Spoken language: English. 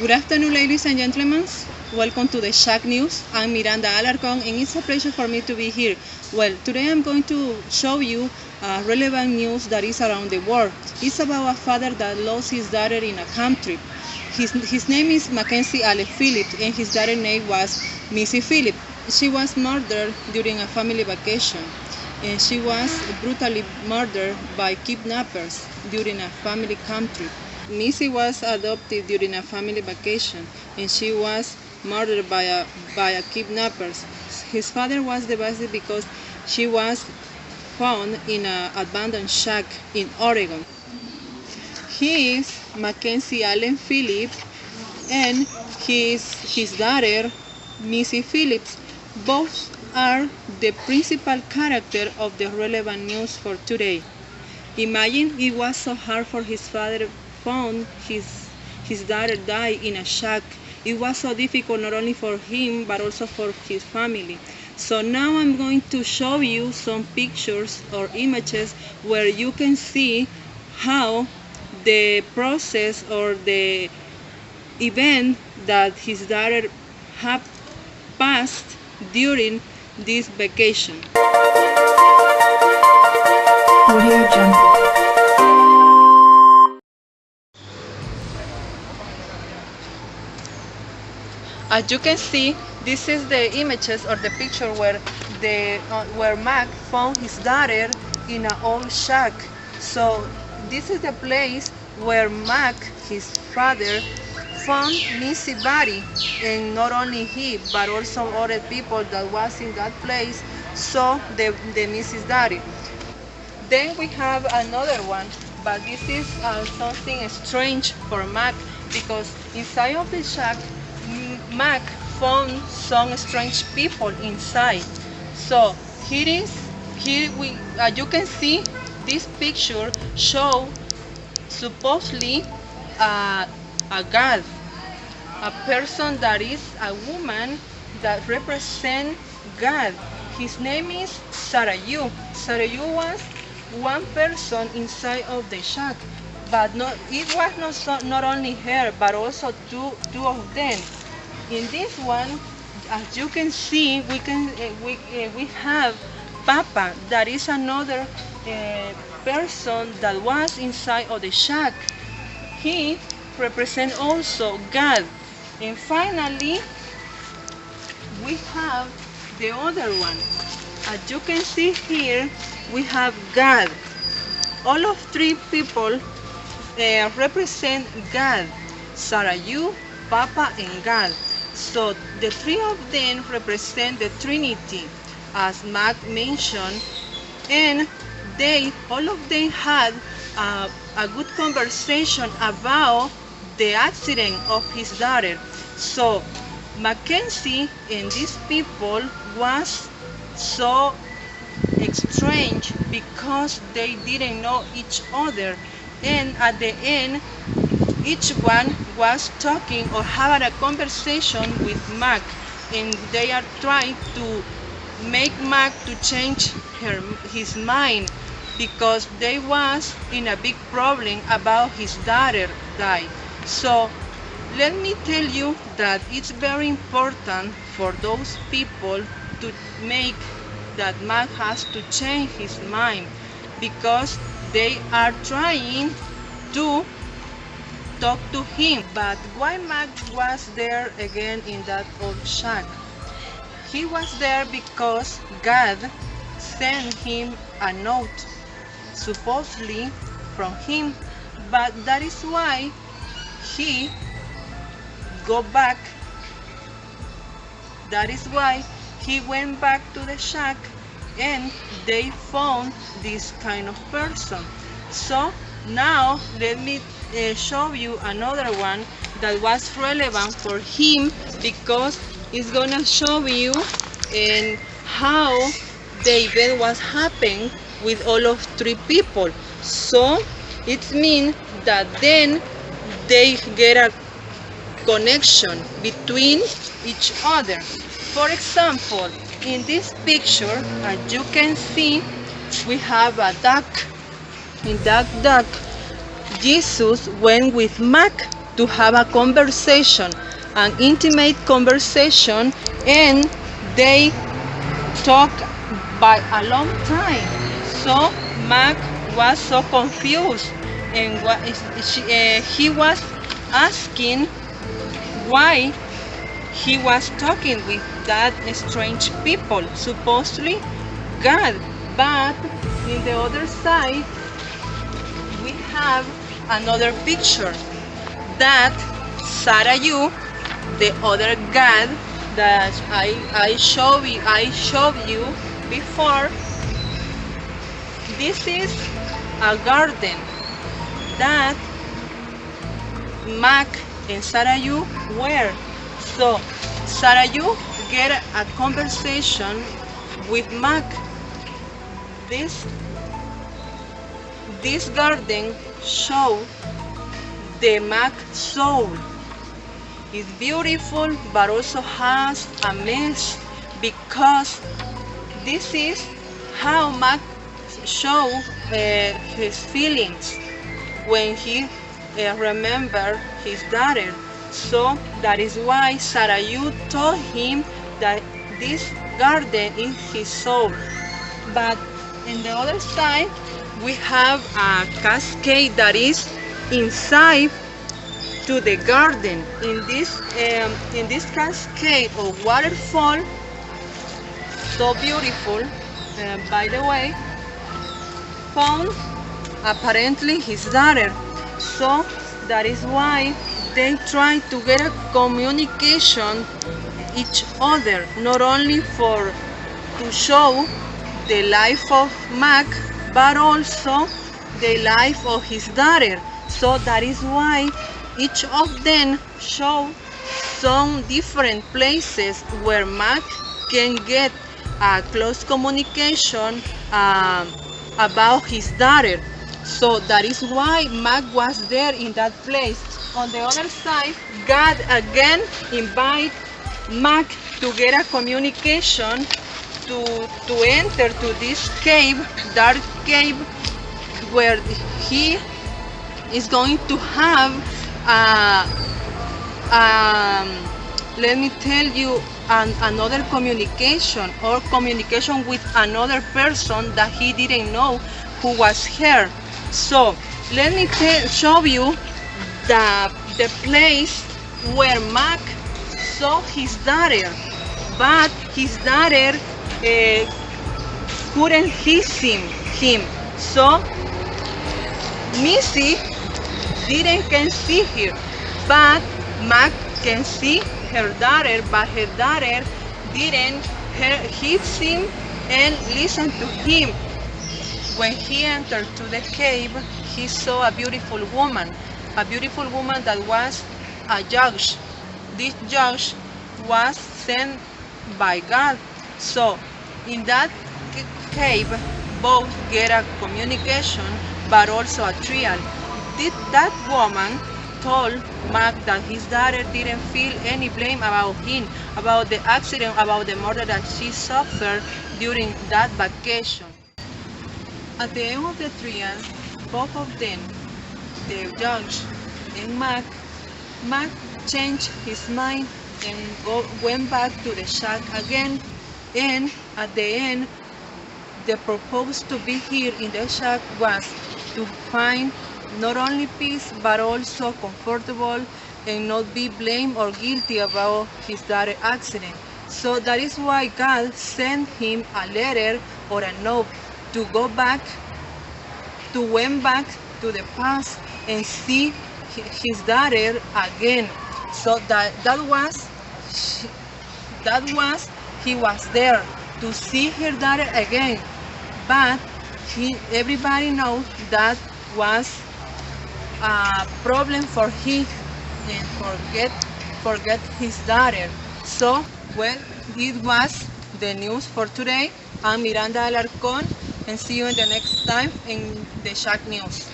Good afternoon, ladies and gentlemen. Welcome to the Shack News. I'm Miranda Alarcon, and it's a pleasure for me to be here. Well, today I'm going to show you relevant news that is around the world. It's about a father that lost his daughter in a camp trip. His name is Mackenzie Allen Phillips, and his daughter's name was Missy Phillips. She was murdered during a family vacation, and she was brutally murdered by kidnappers during a family camp trip. Missy was adopted during a family vacation, and she was murdered by a kidnappers. His father was devastated because she was found in an abandoned shack in Oregon. He is Mackenzie Allen Phillips, and his daughter, Missy Phillips. Both are the principal character of the relevant news for today. Imagine it was so hard for his father found his daughter died in a shack. It was so difficult not only for him but also for his family. So now I'm going to show you some pictures or images where you can see how the process or the event that his daughter had passed during this vacation. Audio Jungle. As you can see, this is the images or the picture where Mac found his daughter in an old shack. So this is the place where Mac, his father, found Missy's body, and not only he, but also other people that was in that place saw the Missy's body. Then we have another one, but this is something strange for Mac, because inside of the shack, Mac found some strange people inside. So here you can see this picture show supposedly a god, a person that is a woman that represents God. His name is Sarayu. Sarayu was one person inside of the shack, but it was not only her, but also two of them. In this one, as you can see, we have Papa, that is another person that was inside of the shack. He represents also God. And finally, we have the other one. As you can see here, we have God. All of three people represent God: Sarayu, Papa, and God. So the three of them represent the Trinity, as Mac mentioned, and all of them had a good conversation about the accident of his daughter. So Mackenzie and these people was so strange because they didn't know each other, and at the end each one was talking or having a conversation with Mac, and they are trying to make Mac to change his mind, because they was in a big problem about his daughter died. So let me tell you that it's very important for those people to make that Mac has to change his mind, because they are trying to talk to him. But why Mac was there again in that old shack? He was there because God sent him a note, supposedly from him, but that is why he go back. That is why he went back to the shack, and they found this kind of person. So now let me show you another one that was relevant for him, because it's gonna show you how the event was happening with all of three people. So it means that then they get a connection between each other. For example, in this picture, as you can see, we have a duck. In that duck, Jesus went with Mac to have a conversation, an intimate conversation, and they talk by a long time. So Mac was so confused, and he was asking why he was talking with that strange people, supposedly God. But in the other side, we have another picture that Sarayu, the other God that I showed you before. This is a garden that Mac and Sarayu were. So Sarayu get a conversation with Mac. This garden show the Mac soul. It's beautiful, but also has a mess, because this is how Mac show his feelings when he remember his daughter. So that is why Sarayu told him that this garden is his soul. But in the other side, we have a cascade that is inside to the garden. In this cascade of waterfall, so beautiful, by the way, found apparently his daughter. So that is why they try to get a communication each other, not only to show the life of Mac, but also the life of his daughter. So that is why each of them show some different places where Mac can get a close communication about his daughter. So that is why Mac was there in that place. On the other side, God again invite Mac to get a communication to enter to this cave, dark cave, where he is going to have let me tell you, another communication, or communication with another person that he didn't know who was here. So let me show you the place where Mac saw his daughter, but his daughter couldn't see him. So Missy can see her, but Mac can see her daughter, but her daughter didn't hear him and listen to him. When he entered to the cave, he saw a beautiful woman that was a judge. This judge was sent by God. So in that cave, both get a communication, but also a trial. That woman told Mac that his daughter didn't feel any blame about him, about the accident, about the murder that she suffered during that vacation. At the end of the trial, both of them, the judge and Mac changed his mind and went back to the shack again. And at the end, the purpose to be here in the shack was to find not only peace, but also comfortable, and not be blamed or guilty about his daughter's accident. So that is why God sent him a letter or a note to went back to the past and see his daughter again. So he was there to see her daughter again. But everybody knows that was a problem for him and forget his daughter. So, well, it was the news for today. I'm Miranda Alarcón, and see you in the next time in the Shack News.